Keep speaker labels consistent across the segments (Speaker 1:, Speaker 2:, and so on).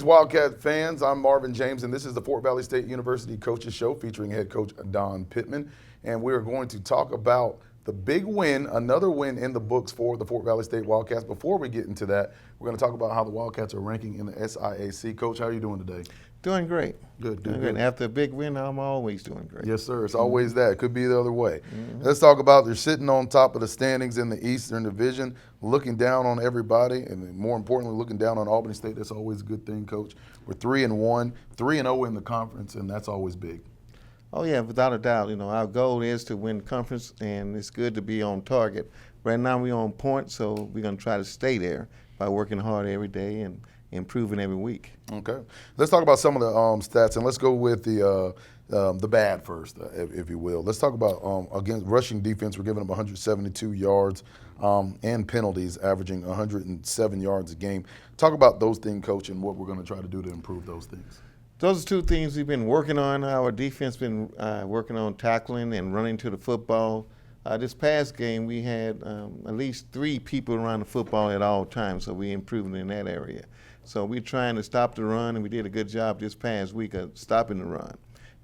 Speaker 1: Wildcat fans. I'm Marvin James, and this is the Fort Valley State University Coaches Show featuring head coach Don Pittman. And we are going to talk about the big win, another win in the books for the Fort Valley State Wildcats. Before we get into that, we're going to talk about how the Wildcats are ranking in the SIAC. Coach, how are you doing today?
Speaker 2: Doing great.
Speaker 1: Good.
Speaker 2: Good. After a big win, I'm always doing great.
Speaker 1: Yes, sir. It's always that. It could be the other way. Let's talk about they're sitting on top of the standings in the Eastern Division, looking down on everybody, and more importantly, looking down on Albany State. That's always a good thing, Coach. We're 3-1, 3-0 in the conference, and that's always big.
Speaker 2: Oh, yeah, without a doubt. You know, our goal is to win conference, and it's good to be on target. Right now we're on point, so we're going to try to stay there by working hard every day and improving every week.
Speaker 1: Okay. Let's talk about some of the stats, and let's go with the bad first, if you will. Let's talk about, against rushing defense. We're giving them 172 yards and penalties, averaging 107 yards a game. Talk about those things, Coach, and what we're going to try to do to improve those things.
Speaker 2: Those are two things we've been working on. Our defense been working on tackling and running to the football. This past game, we had at least 3 people around the football at all times, so we're improving in that area. So we're trying to stop the run, and we did a good job this past week of stopping the run.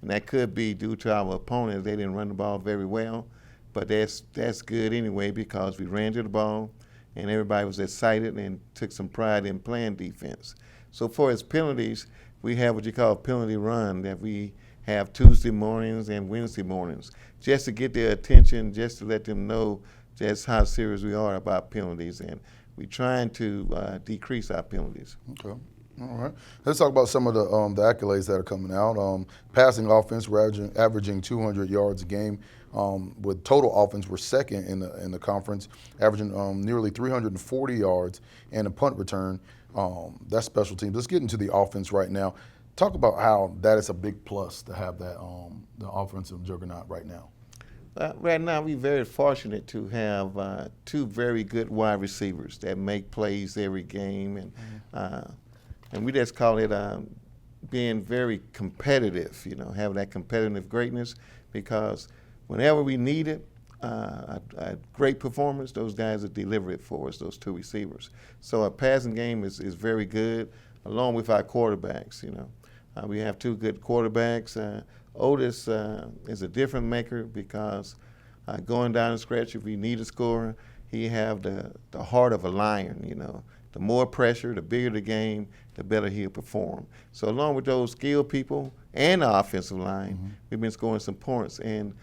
Speaker 2: And that could be due to our opponents. They didn't run the ball very well, but that's good anyway because we ran to the ball, and everybody was excited and took some pride in playing defense. So for as penalties, we have what you call a penalty run that we have Tuesday mornings and Wednesday mornings, just to get their attention, just to let them know just how serious we are about penalties. And we're trying to decrease our penalties.
Speaker 1: Okay. All right. Let's talk about some of the accolades that are coming out. Passing offense, we're averaging 200 yards a game. With total offense, we're second in the conference, averaging nearly 340 yards, and a punt return. That's special teams. Let's get into the offense right now. Talk about how that is a big plus to have that the offensive juggernaut right now.
Speaker 2: Right now, we're very fortunate to have 2 very good wide receivers that make plays every game, and we just call it being very competitive. You know, having that competitive greatness, because whenever we need it, a great performance, those guys that deliver it for us, those 2 receivers. So our passing game is very good, along with our quarterbacks. You know, we have 2 good quarterbacks. Otis is a different maker because going down the stretch, if we need a scorer, he have the heart of a lion. You know, the more pressure, the bigger the game, the better he'll perform. So along with those skilled people and the offensive line, we've been scoring some points. And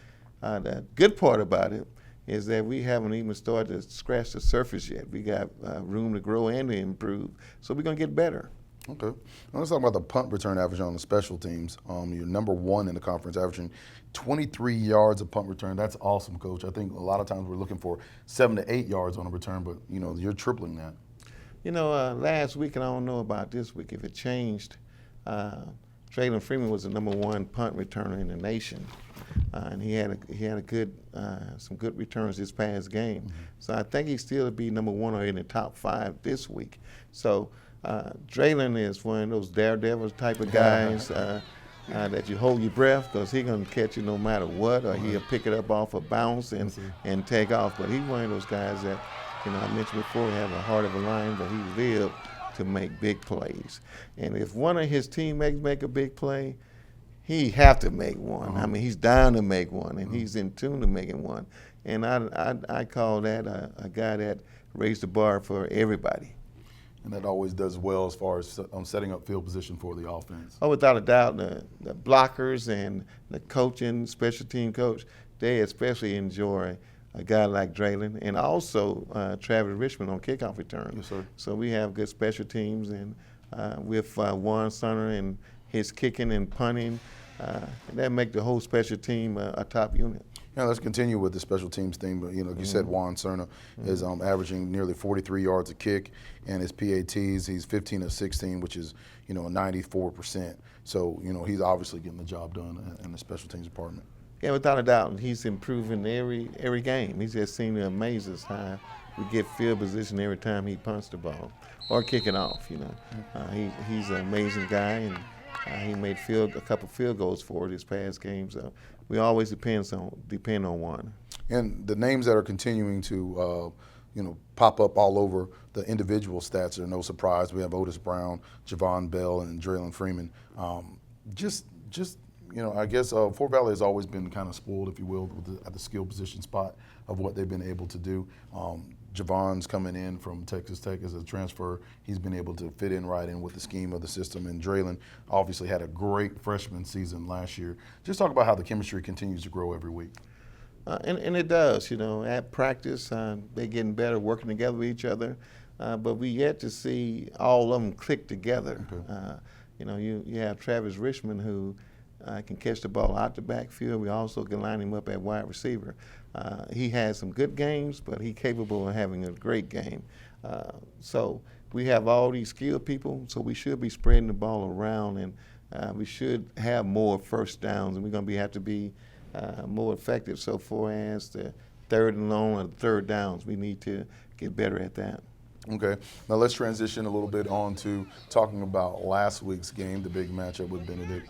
Speaker 2: the good part about it is that we haven't even started to scratch the surface yet. We got room to grow and to improve. So we're going to get better.
Speaker 1: Okay. Now let's talk about the punt return average on the special teams. You're number 1 in the conference, averaging 23 yards of punt return. That's awesome, Coach. I think a lot of times we're looking for 7 to 8 yards on a return, but, you know, you're tripling that.
Speaker 2: You know, last week, and I don't know about this week, if it changed, Traylon Freeman was the number 1 punt returner in the nation, and he had a good some good returns this past game. So I think he's still to be number 1 or in the top 5 this week. So Traylon is one of those daredevil type of guys that you hold your breath because he's going to catch you no matter what, or he'll pick it up off a bounce and take off. But he's one of those guys that, you know, I mentioned before, he have a heart of a lion, but he lived to make big plays. And if one of his teammates make a big play, he have to make one. I mean, he's down to make one, and he's in tune to making one. And I call that a guy that raised the bar for everybody.
Speaker 1: And that always does well as far as setting up field position for the offense.
Speaker 2: Oh, without a doubt, the blockers and the coaching, special team coach, they especially enjoy a guy like Traylon, and also Travis Richmond on kickoff return.
Speaker 1: Yes, sir.
Speaker 2: So we have good special teams, and with Juan Sunner and his kicking and punting, that make the whole special team a top unit.
Speaker 1: Yeah, let's continue with the special teams thing. But, you know, you said Juan Cerna is averaging nearly 43 yards a kick, and his PATs, he's 15 of 16, which is, you know, 94%. So, you know, he's obviously getting the job done in the special teams department.
Speaker 2: Yeah, without a doubt, he's improving every game. He's just seemed to amaze us how we get field position every time he punts the ball or kick it off. You know, he's an amazing guy, and he made a couple field goals for this past game. So we always depend on one.
Speaker 1: And the names that are continuing to pop up all over the individual stats are no surprise. We have Otis Brown, Javon Bell, and Draylon Freeman. I guess Fort Valley has always been kind of spoiled, if you will, at the skill position spot of what they've been able to do. Javon's coming in from Texas Tech as a transfer. He's been able to fit in right in with the scheme of the system. And Draylon obviously had a great freshman season last year. Just talk about how the chemistry continues to grow every week.
Speaker 2: And it does, at practice, they're getting better, working together with each other. But we yet to see all of them click together. Okay. You have Travis Richmond, who can catch the ball out the backfield. We also can line him up at wide receiver. He has some good games, but he's capable of having a great game. So we have all these skilled people, so we should be spreading the ball around, and we should have more first downs, and we're going to have to be more effective. So far as the third and long or third downs, we need to get better at that.
Speaker 1: Okay. Now let's transition a little bit on to talking about last week's game, the big matchup with Benedict.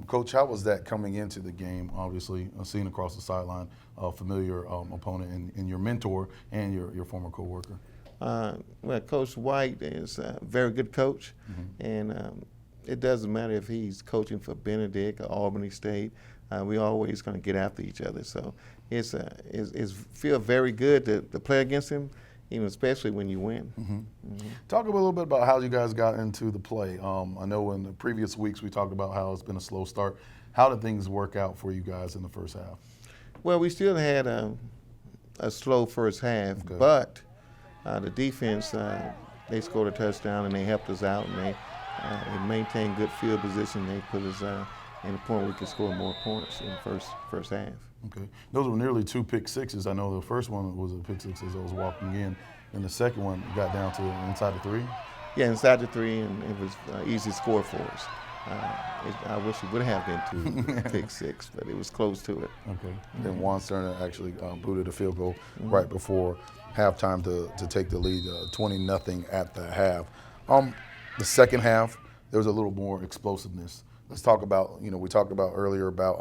Speaker 1: Coach, how was that coming into the game? Obviously, seen across the sideline, a familiar opponent and your mentor and your former coworker.
Speaker 2: Well, Coach White is a very good coach, and it doesn't matter if he's coaching for Benedict or Albany State. We always going to get after each other. So it's feel very good to play against him, even especially when you win.
Speaker 1: Talk a little bit about how you guys got into the play. I know in the previous weeks we talked about how it's been a slow start. How did things work out for you guys in the first half?
Speaker 2: Well, we still had a slow first half, but the defense, they scored a touchdown and they helped us out, and they maintained good field position. They put us in a point where we could score more points in the first half. Okay.
Speaker 1: Those were nearly 2 pick sixes. I know the first one was a pick six as I was walking in, and the second one got down to inside the 3.
Speaker 2: Yeah, inside the 3, and it was an easy score for us. I wish it would have been 2 pick six, but it was close to it.
Speaker 1: Okay. Then Juan Sterner actually booted a field goal right before halftime to take the lead, 20-0 at the half. The second half, there was a little more explosiveness. Let's talk about, we talked about earlier about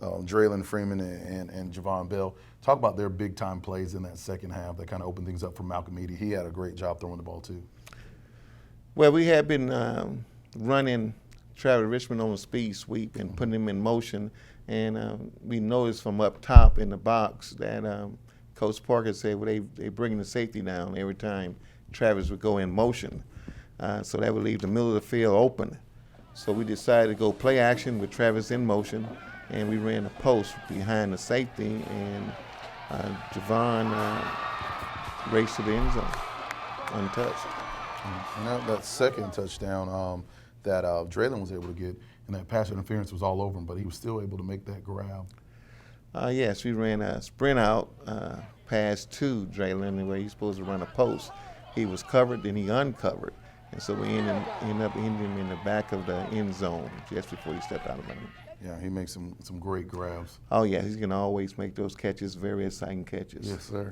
Speaker 1: Draylon Freeman and Javon Bell. Talk about their big-time plays in that second half that kind of opened things up for Malcolm Eady. He had a great job throwing the ball, too.
Speaker 2: Well, we have been running Travis Richmond on a speed sweep and putting him in motion, and we noticed from up top in the box that Coach Parker said, well, they bringing the safety down every time Travis would go in motion. So that would leave the middle of the field open. So we decided to go play action with Travis in motion, and we ran a post behind the safety, and Javon raced to the end zone untouched.
Speaker 1: And that second touchdown that Draylon was able to get, and that pass interference was all over him, but he was still able to make that grab.
Speaker 2: Yes, we ran a sprint out pass to Draylon where he's supposed to run a post. He was covered, then he uncovered. And so we ended up ending him in the back of the end zone just before he stepped out of the lane.
Speaker 1: Yeah, he makes some great grabs.
Speaker 2: Oh, yeah, he's going to always make those catches, very exciting catches.
Speaker 1: Yes, sir.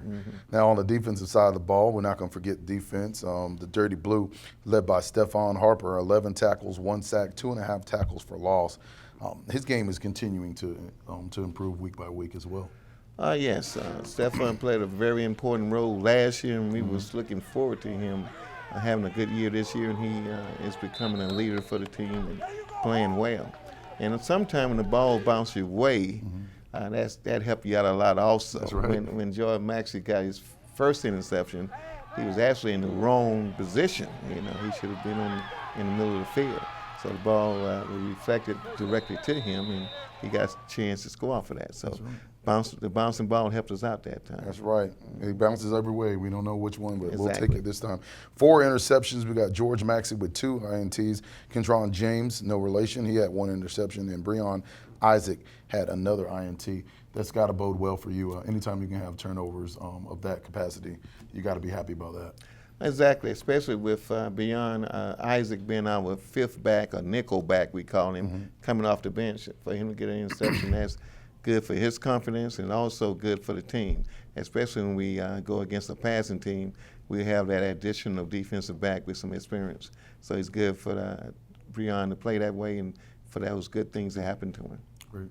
Speaker 1: Now, on the defensive side of the ball, we're not going to forget defense. The Dirty Blue, led by Stephon Harper, 11 tackles, 1 sack, 2.5 tackles for loss. His game is continuing to improve week by week as well.
Speaker 2: Yes, Stephon played a very important role last year, and we was looking forward to him having a good year this year, and he is becoming a leader for the team and playing well. And sometimes when the ball bounces your way, that helped you out a lot also.
Speaker 1: That's right.
Speaker 2: When Jordan Maxey got his first interception, he was actually in the wrong position. He should have been in the middle of the field. So the ball reflected directly to him, and he got a chance to score off of that. So the bouncing ball helped us out that time.
Speaker 1: That's right. He bounces every way. We don't know which one, but
Speaker 2: Exactly.
Speaker 1: We'll take it this time. 4 interceptions. We got George Maxey with 2 INTs. Kentron James, no relation. He had 1 interception. And Breon Isaac had another INT. That's got to bode well for you. Anytime you can have turnovers of that capacity, you got to be happy about that.
Speaker 2: Exactly, especially with beyond Isaac being our 5th back, or nickel back we call him, coming off the bench. For him to get an interception, that's good for his confidence and also good for the team, especially when we go against a passing team. We have that addition of defensive back with some experience. So it's good for Breon to play that way and for those good things to happen to him.
Speaker 1: Great.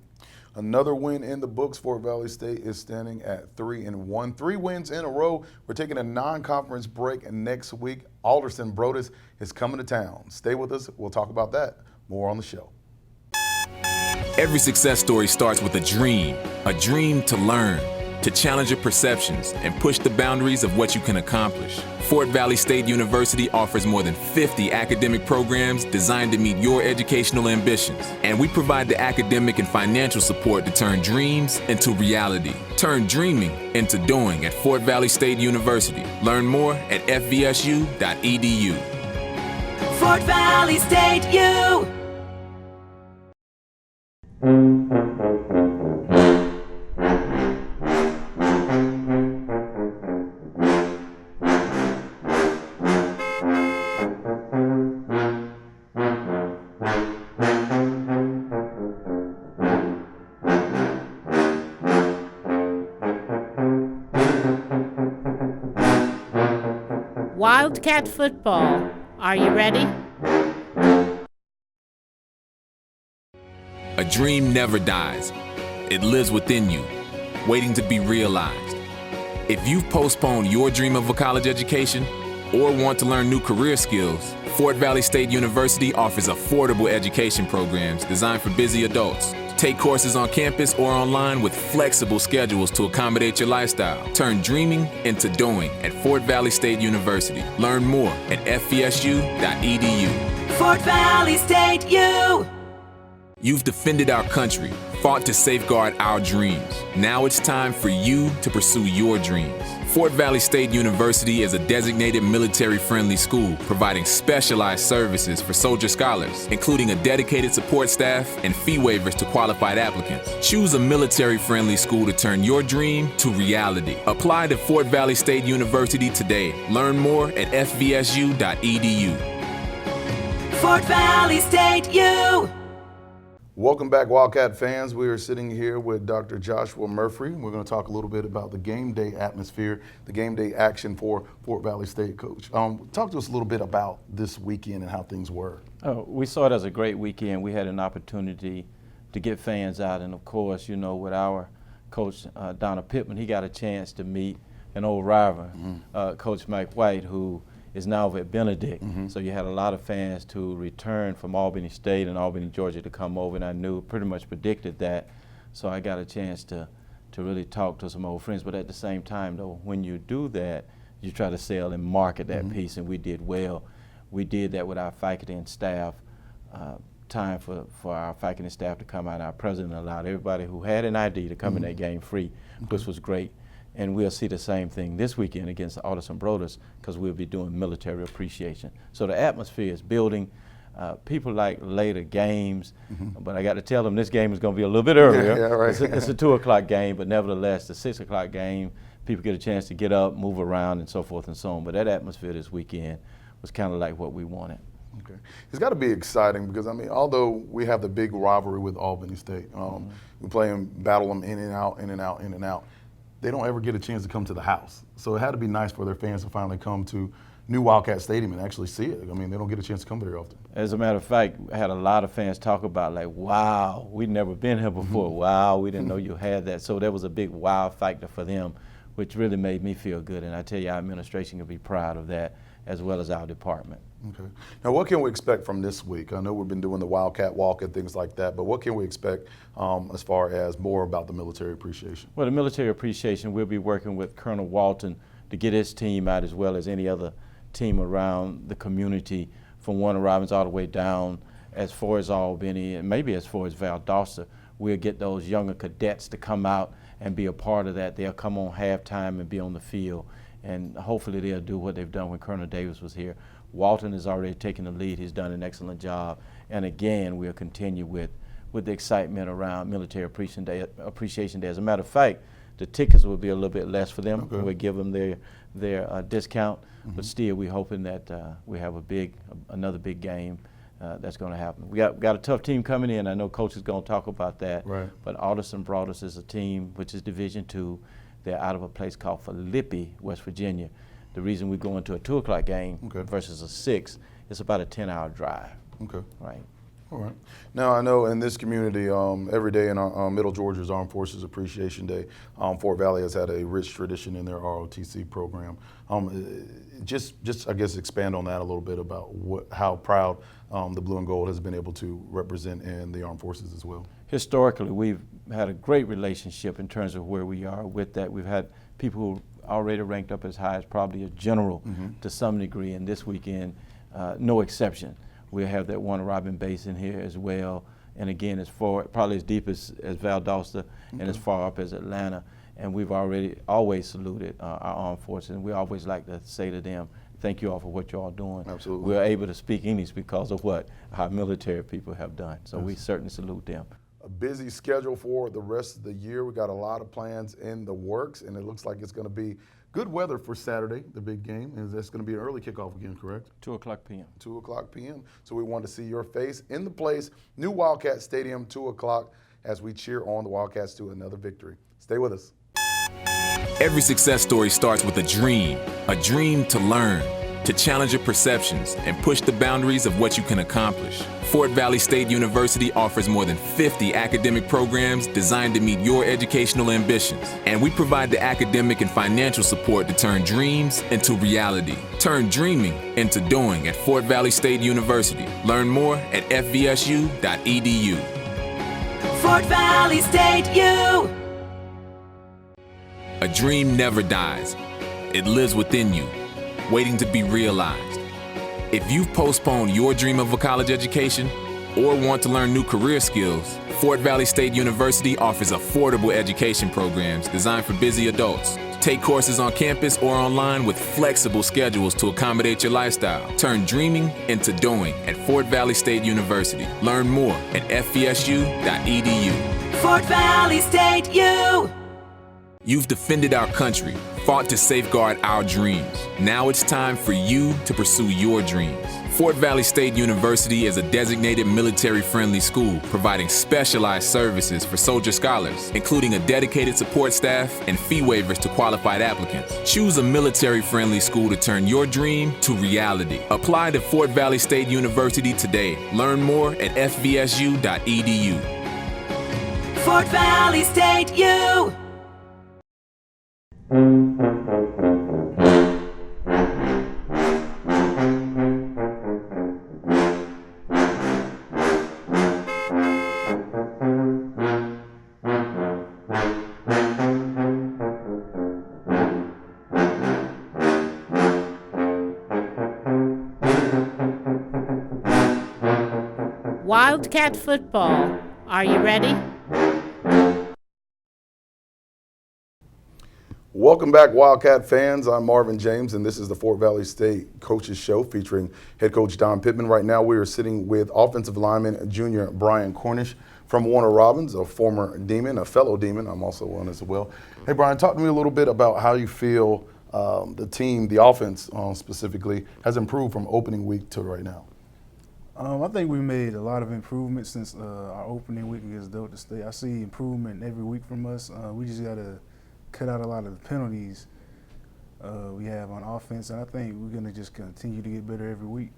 Speaker 1: Another win in the books. Fort Valley State is standing at 3-1. 3 wins in a row. We're taking a non-conference break next week. Alderson Broaddus is coming to town. Stay with us. We'll talk about that more on the show.
Speaker 3: Every success story starts with a dream to learn, to challenge your perceptions and push the boundaries of what you can accomplish. Fort Valley State University offers more than 50 academic programs designed to meet your educational ambitions. And we provide the academic and financial support to turn dreams into reality. Turn dreaming into doing at Fort Valley State University. Learn more at FVSU.edu.
Speaker 4: Fort Valley State U.
Speaker 5: Wildcat football. Are you ready?
Speaker 3: A dream never dies. It lives within you, waiting to be realized. If you've postponed your dream of a college education or want to learn new career skills, Fort Valley State University offers affordable education programs designed for busy adults. Take courses on campus or online with flexible schedules to accommodate your lifestyle. Turn dreaming into doing at Fort Valley State University. Learn more at fvsu.edu.
Speaker 4: Fort Valley State U.
Speaker 3: You've defended our country, fought to safeguard our dreams. Now it's time for you to pursue your dreams. Fort Valley State University is a designated military-friendly school providing specialized services for soldier scholars, including a dedicated support staff and fee waivers to qualified applicants. Choose a military-friendly school to turn your dream to reality. Apply to Fort Valley State University today. Learn more at fvsu.edu.
Speaker 4: Fort Valley State U.
Speaker 1: Welcome back, Wildcat fans. We are sitting here with Dr. Joshua Murphy. We're going to talk a little bit about the game day atmosphere, the game day action for Fort Valley State. Coach, talk to us a little bit about this weekend and how things were.
Speaker 6: We saw it as a great weekend. We had an opportunity to get fans out, and of course, you know, with our coach, Pittman, he got a chance to meet an old rival, Coach Mike White, who is now over at Benedict. So you had a lot of fans to return from Albany State and Albany, Georgia to come over, and I knew, pretty much predicted that. So I got a chance to really talk to some old friends. But at the same time, though, when you do that, you try to sell and market that piece, and we did well. We did that with our faculty and staff. Time for our faculty and staff to come out. Our president allowed everybody who had an ID to come in that game free, which was great. And we'll see the same thing this weekend against Alderson Broaddus, because we'll be doing military appreciation. So the atmosphere is building. People like later games, but I got to tell them this game is going to be a little bit earlier.
Speaker 1: Yeah, right.
Speaker 6: It's a 2 o'clock game, but nevertheless, the 6 o'clock game, people get a chance to get up, move around, and so forth and so on. But that atmosphere this weekend was kind of like what we wanted.
Speaker 1: Okay. It's got to be exciting because, I mean, although we have the big rivalry with Albany State, we play them, battle them in and out, in and out, in and out. They don't ever get a chance to come to the house. So it had to be nice for their fans to finally come to new Wildcat Stadium and actually see it. I mean, they don't get a chance to come very often.
Speaker 6: As a matter of fact, I had a lot of fans talk about, like, wow, we'd never been here before. Wow, we didn't know you had that. So there was a big wow factor for them, which really made me feel good. And I tell you, our administration can be proud of that, as well as our department.
Speaker 1: Okay. Now, what can we expect from this week? I know we've been doing the Wildcat Walk and things like that, but what can we expect as far as more about the military appreciation?
Speaker 6: Well, the military appreciation, we'll be working with Colonel Walton to get his team out, as well as any other team around the community, from Warner Robins all the way down as far as Albany and maybe as far as Valdosta. We'll get those younger cadets to come out and be a part of that. They'll come on halftime and be on the field, and hopefully they'll do what they've done when Colonel Davis was here. Walton has already taken the lead. He's done an excellent job. And again, we'll continue with the excitement around Military Appreciation Day. As a matter of fact, the tickets will be a little bit less for them. Okay. We'll give them their discount, but still we're hoping that we have another big game that's going to happen. We got a tough team coming in. I know Coach is going to talk about that. Right. But Alderson Broaddus is a team which is Division II. They're out of a place called Philippi, West Virginia. The reason we're going to a 2 o'clock game versus a 6, it's about a 10-hour drive.
Speaker 1: Okay.
Speaker 6: Right.
Speaker 1: All right. Now, I know in this community, every day in our Middle Georgia's Armed Forces Appreciation Day, Fort Valley has had a rich tradition in their ROTC program. Just I guess, expand on that a little bit about how proud the blue and gold has been able to represent in the armed forces as well.
Speaker 6: Historically, we've had a great relationship in terms of where we are with that. We've had people who already ranked up as high as probably a general to some degree, and this weekend, no exception. We'll have that one Robin base in here as well, and again, it's probably as deep as Valdosta and as far up as Atlanta. And we've always saluted our armed forces, and we always like to say to them, thank you all for what you're all doing.
Speaker 1: Absolutely.
Speaker 6: We're able to speak English because of what our military people have done. So we certainly salute them.
Speaker 1: A busy schedule for the rest of the year. We got a lot of plans in the works, and it looks like it's going to be good weather for Saturday, the big game. And that's going to be an early kickoff again, correct?
Speaker 6: 2 o'clock p.m.
Speaker 1: 2 o'clock p.m. So we want to see your face in the place. New Wildcat Stadium, 2 o'clock, as we cheer on the Wildcats to another victory. Stay with us.
Speaker 3: Every success story starts with a dream to learn, to challenge your perceptions and push the boundaries of what you can accomplish. Fort Valley State University offers more than 50 academic programs designed to meet your educational ambitions. And we provide the academic and financial support to turn dreams into reality. Turn dreaming into doing at Fort Valley State University. Learn more at fvsu.edu.
Speaker 4: Fort Valley State U.
Speaker 3: A dream never dies. It lives within you, waiting to be realized. If you've postponed your dream of a college education or want to learn new career skills, Fort Valley State University offers affordable education programs designed for busy adults. Take courses on campus or online with flexible schedules to accommodate your lifestyle. Turn dreaming into doing at Fort Valley State University. Learn more at fvsu.edu.
Speaker 4: Fort Valley State U.
Speaker 3: You've defended our country, fought to safeguard our dreams. Now it's time for you to pursue your dreams. Fort Valley State University is a designated military-friendly school providing specialized services for soldier scholars, including a dedicated support staff and fee waivers to qualified applicants. Choose a military-friendly school to turn your dream to reality. Apply to Fort Valley State University today. Learn more at fvsu.edu.
Speaker 4: Fort Valley State U.
Speaker 5: Wildcat football. Are you ready?
Speaker 1: Welcome back, Wildcat fans. I'm Marvin James, and this is the Fort Valley State Coaches Show featuring head coach Don Pittman. Right now, we are sitting with offensive lineman junior Brian Cornish from Warner Robins, a former Demon, a fellow Demon. I'm also one as well. Hey, Brian, talk to me a little bit about how you feel the team, the offense specifically, has improved from opening week to right now.
Speaker 7: I think we made a lot of improvements since our opening week against Delta State. I see improvement every week from us. We just got to cut out a lot of the penalties we have on offense, and I think we're going to just continue to get better every week.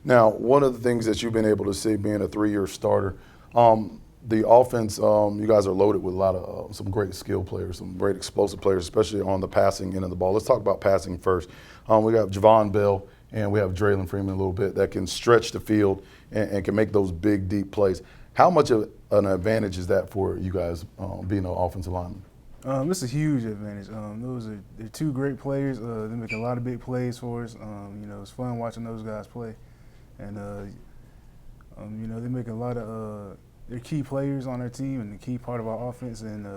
Speaker 1: Now, one of the things that you've been able to see being a 3-year starter, the offense, you guys are loaded with a lot of some great skill players, some great explosive players, especially on the passing end of the ball. Let's talk about passing first. We got Javon Bell and we have Draylon Freeman a little bit that can stretch the field and can make those big, deep plays. How much of an advantage is that for you guys being an offensive lineman?
Speaker 7: It's a huge advantage. They're two great players. They make a lot of big plays for us. It's fun watching those guys play, and they make a lot of they're key players on our team and the key part of our offense. And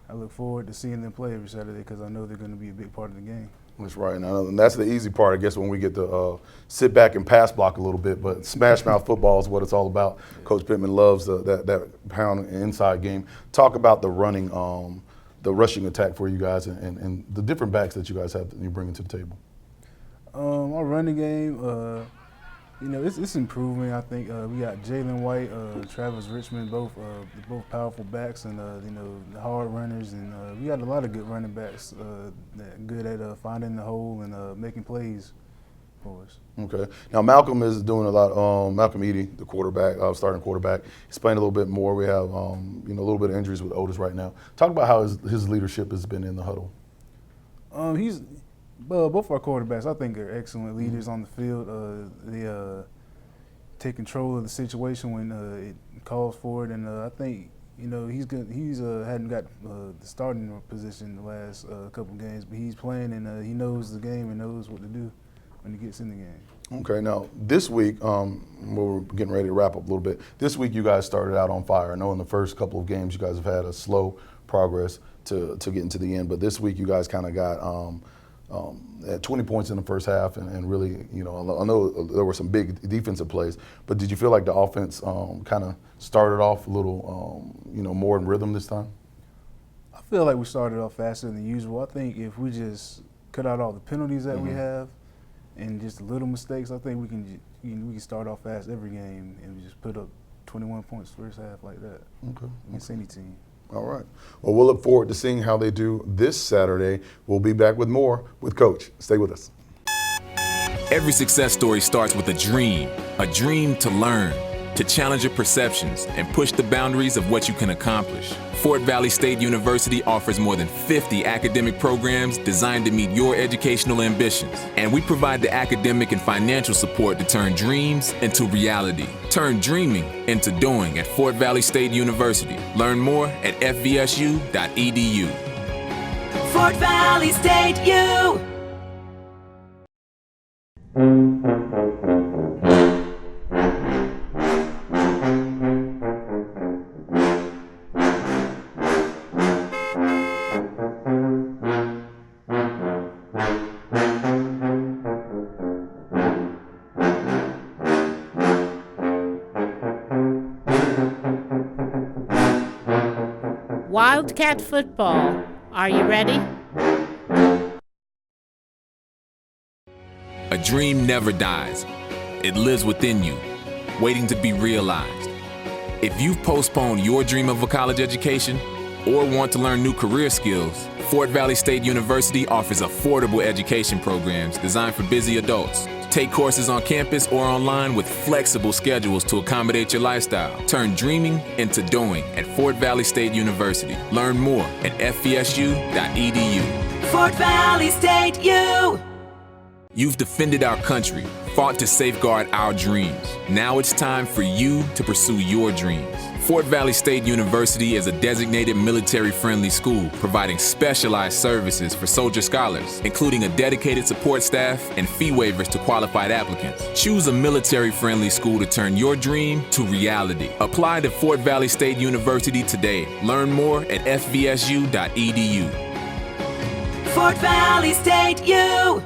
Speaker 7: I look forward to seeing them play every Saturday because I know they're going to be a big part of the game.
Speaker 1: That's right, and that's the easy part, I guess, when we get to sit back and pass block a little bit. But smash mouth football is what it's all about. Coach Pittman loves that pound inside game. Talk about the running. The rushing attack for you guys and the different backs that you guys have that you bring to the table?
Speaker 7: Our running game, it's improving. I think we got Jalen White, Travis Richmond, both powerful backs and the hard runners, and we got a lot of good running backs that are good at finding the hole and making plays. for us.
Speaker 1: Okay. Now Malcolm is doing a lot. Malcolm Eady, the quarterback, starting quarterback, he's playing a little bit more. We have a little bit of injuries with Otis right now. Talk about how his leadership has been in the huddle.
Speaker 7: Both our quarterbacks, I think, are excellent leaders on the field. They take control of the situation when it calls for it, and I think he's good. He's hadn't got the starting position the last couple games, but he's playing and he knows the game and knows what to do when he gets in the game.
Speaker 1: Okay, now this week, we're getting ready to wrap up a little bit. This week you guys started out on fire. I know in the first couple of games you guys have had a slow progress to get into the end, but this week you guys kind of got at 20 points in the first half and really, I know there were some big defensive plays, but did you feel like the offense kind of started off a little, more in rhythm this time?
Speaker 7: I feel like we started off faster than usual. I think if we just cut out all the penalties that we have and just the little mistakes, I think we can start off fast every game and we just put up 21 points first half like that against any team.
Speaker 1: All right. Well, we'll look forward to seeing how they do this Saturday. We'll be back with more with Coach. Stay with us.
Speaker 3: Every success story starts with a dream to learn, to challenge your perceptions and push the boundaries of what you can accomplish. Fort Valley State University offers more than 50 academic programs designed to meet your educational ambitions. And we provide the academic and financial support to turn dreams into reality. Turn dreaming into doing at Fort Valley State University. Learn more at fvsu.edu.
Speaker 4: Fort Valley State U.
Speaker 5: Wildcat football. Are you ready?
Speaker 3: A dream never dies. It lives within you, waiting to be realized. If you've postponed your dream of a college education or want to learn new career skills, Fort Valley State University offers affordable education programs designed for busy adults. Take courses on campus or online with flexible schedules to accommodate your lifestyle. Turn dreaming into doing at Fort Valley State University. Learn more at fvsu.edu.
Speaker 4: Fort Valley State U.
Speaker 3: You've defended our country, fought to safeguard our dreams. Now it's time for you to pursue your dreams. Fort Valley State University is a designated military-friendly school providing specialized services for soldier scholars, including a dedicated support staff and fee waivers to qualified applicants. Choose a military-friendly school to turn your dream to reality. Apply to Fort Valley State University today. Learn more at fvsu.edu.
Speaker 4: Fort Valley State U.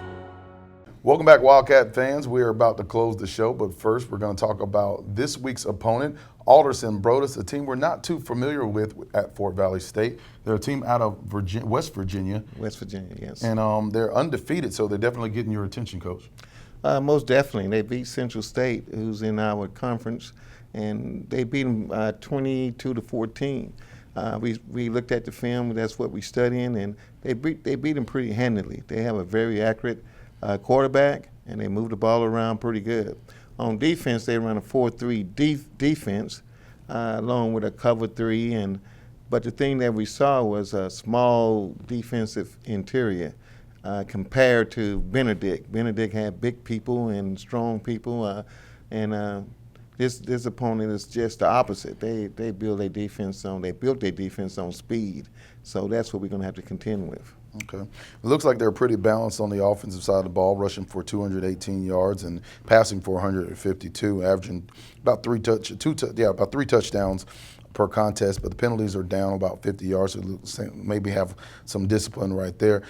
Speaker 1: Welcome back, Wildcat fans. We are about to close the show, but first we're going to talk about this week's opponent, Alderson Broaddus, a team we're not too familiar with at Fort Valley State. They're a team out of West Virginia.
Speaker 2: West Virginia, yes.
Speaker 1: And they're undefeated, so they're definitely getting your attention, Coach.
Speaker 2: Most definitely. They beat Central State, who's in our conference, and they beat them 22-14. We looked at the film. That's what we studying, and they beat them pretty handily. They have a very accurate quarterback, and they move the ball around pretty good. On defense, they run a 4-3 defense, along with a cover 3. But the thing that we saw was a small defensive interior compared to Benedict. Benedict had big people and strong people, this opponent is just the opposite. They built their defense on speed. So that's what we're going to have to contend with.
Speaker 1: Okay. It looks like they're pretty balanced on the offensive side of the ball, rushing for 218 yards and passing for 152, averaging about three touchdowns per contest. But the penalties are down about 50 yards, so maybe have some discipline right there.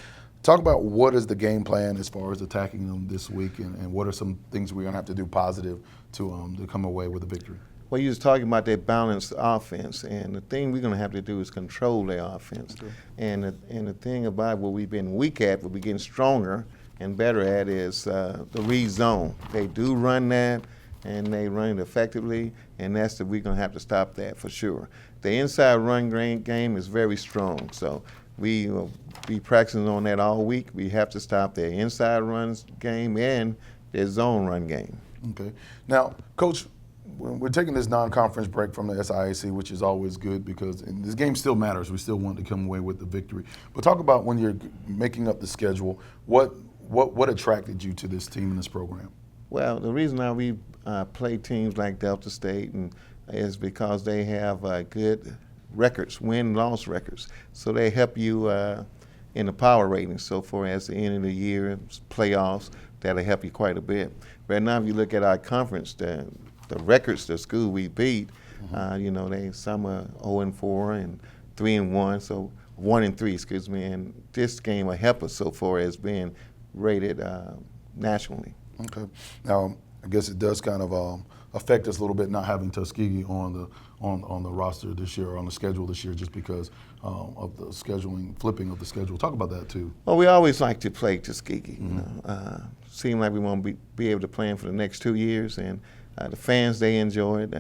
Speaker 1: Talk about what is the game plan as far as attacking them this week, and what are some things we're going to have to do positive to come away with a victory?
Speaker 2: Well, you was talking about that balanced offense, and the thing we're going to have to do is control their offense. Okay. And the thing about what we've been weak at, what we're getting stronger and better at, is the read zone. They do run that, and they run it effectively, and we're going to have to stop that for sure. The inside run game is very strong, so we will be practicing on that all week. We have to stop their inside runs game and their zone run game.
Speaker 1: Okay. Now, Coach, we're taking this non-conference break from the SIAC, which is always good because this game still matters. We still want to come away with the victory. But talk about when you're making up the schedule, what attracted you to this team and this program?
Speaker 2: Well, the reason why we play teams like Delta State is because they have good records, win-loss records. So they help you in the power ratings. So for as the end of the year, playoffs, that'll help you quite a bit. Right now, if you look at our conference, the records, the school we beat, you know, some are 0-4 and 3-1, so 1-3, excuse me. And this game will help us so far as being rated nationally.
Speaker 1: Okay. Now, I guess it does kind of affect us a little bit not having Tuskegee on the roster this year or on the schedule this year, just because of the scheduling, flipping of the schedule. Talk about that too.
Speaker 2: Well, we always like to play Tuskegee. You know, seem like we want to be able to play them for the next 2 years, and the fans, they enjoy it.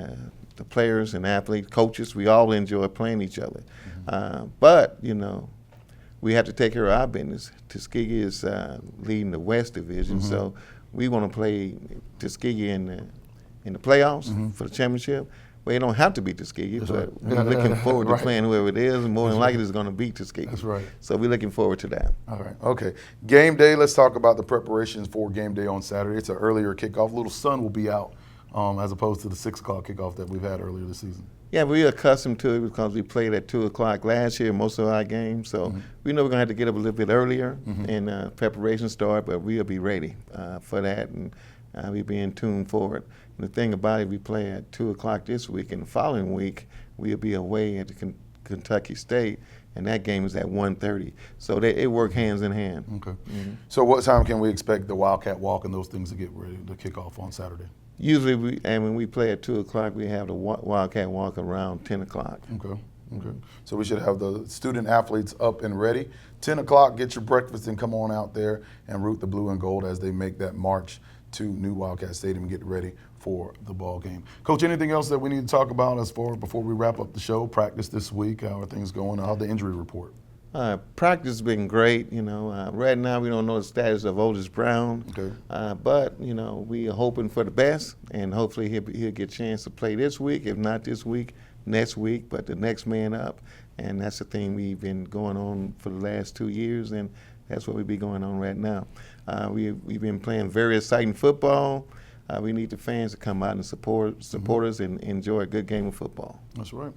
Speaker 2: The players and athletes, coaches, we all enjoy playing each other. But you know, we have to take care of our business. Tuskegee is leading the West Division, so we want to play Tuskegee in the playoffs for the championship. Well, you don't have to beat Tuskegee, but we're looking forward to playing whoever it is, and more than likely it's going to beat Tuskegee.
Speaker 1: That's right.
Speaker 2: So we're looking forward to that.
Speaker 1: All right. Okay. Game day. Let's talk about the preparations for game day on Saturday. It's an earlier kickoff. A little sun will be out as opposed to the 6 o'clock kickoff that we've had earlier this season.
Speaker 2: Yeah, we're accustomed to it because we played at 2 o'clock last year, most of our games. So we know we're going to have to get up a little bit earlier and preparation start, but we'll be ready for that, and we'll be in tune for it. And the thing about it, we play at 2 o'clock this week, and the following week we'll be away at the Kentucky State, and that game is at 1:30. So it work hands in hand.
Speaker 1: Okay. So what time can we expect the Wildcat walk and those things to get ready to kick off on Saturday?
Speaker 2: Usually, when we play at 2 o'clock, we have the Wildcat walk around 10 o'clock.
Speaker 1: Okay. Okay. So we should have the student athletes up and ready. 10 o'clock, get your breakfast and come on out there and root the blue and gold as they make that march to New Wildcat Stadium and get ready for the ball game. Coach, anything else that we need to talk about before we wrap up the show? Practice this week, how are things going? How's the injury report?
Speaker 2: Practice has been great. You know, right now we don't know the status of Otis Brown, but you know, we are hoping for the best, and hopefully he'll get a chance to play this week. If not this week, next week, but the next man up, and that's the thing we've been going on for the last 2 years, and that's what we be going on right now. We've been playing very exciting football. We need the fans to come out and support us and enjoy a good game of football.
Speaker 1: That's right.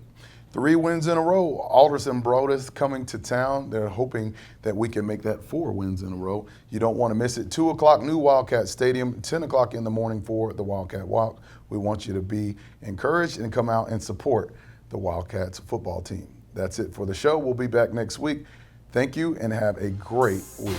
Speaker 1: 3 wins in a row. Alderson brought us coming to town. They're hoping that we can make that 4 wins in a row. You don't want to miss it. 2 o'clock, New Wildcat Stadium, 10 o'clock in the morning for the Wildcat Walk. We want you to be encouraged and come out and support the Wildcats football team. That's it for the show. We'll be back next week. Thank you and have a great week.